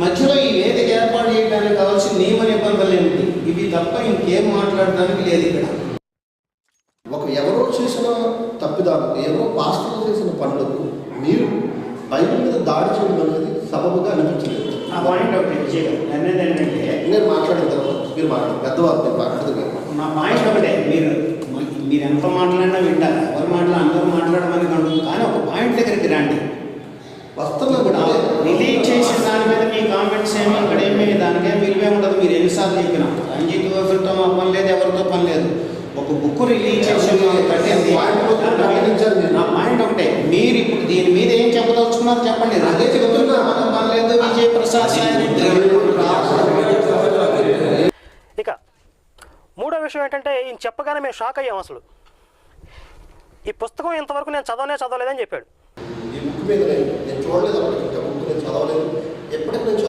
మధ్యలో ఈ వేదిక ఏర్పాటు చేయడానికి కావాల్సిన నియమ నిబంధనలు ఏమిటి? ఇవి తప్ప ఇంకేం మాట్లాడడానికి లేదు ఇక్కడ. ఎవరో చేసిన తప్పిదాలు, ఎవరో పాస్టర్లు చేసిన పనులకు మీరు బైబిల్ మీద దాడి చేయడం అనేది సబబుగా అనిపించలేదు. నా పాయింట్ ఒకటి విజయ్ గారు అనేది ఏంటంటే, నేను మాట్లాడిన తర్వాత మీరు మాట్లాడు, పెద్దవారు మీరు మాట్లాడదు. నా పాయింట్ ఒకటే, మీరు ఎంత మాట్లాడినా వింటారు, ఎవరు మాట్లాడినా అందరూ మాట్లాడమని కంటుంది. కానీ ఒక పాయింట్ దగ్గరికి రండి. వస్తున్నా కూడా రిలీజ్ చేసిన దాని మీద మీ కామెంట్స్ ఏమి ఇక్కడ ఏమి దానికేం విలువే ఉండదు. మీరు ఎన్నిసార్లు చెప్పినా రంజిత్ ఓఫర్తో మా పని లేదు, ఎవరితో పని లేదు. ఒక బుక్ రిలీజ్ చేసి నా పాయింట్ ఒకటే, మీరు ఇప్పుడు దీని మీద ఏం చెప్పదలుచుకున్నారు చెప్పండి. అదే చెబుతున్నా, మనం పని లేదు. విజయ్ ప్రసాద్ ఇక మూడో విషయం ఏంటంటే, ఈయన చెప్పగానే మేము షాక్ అయ్యాం. అసలు ఈ పుస్తకం ఇంతవరకు నేను చదవలేదని చెప్పాడు. ఈ బుక్ మీద నేను చూడలేదు, బుక్ నేను చదవలేదు. ఎప్పటికి నేను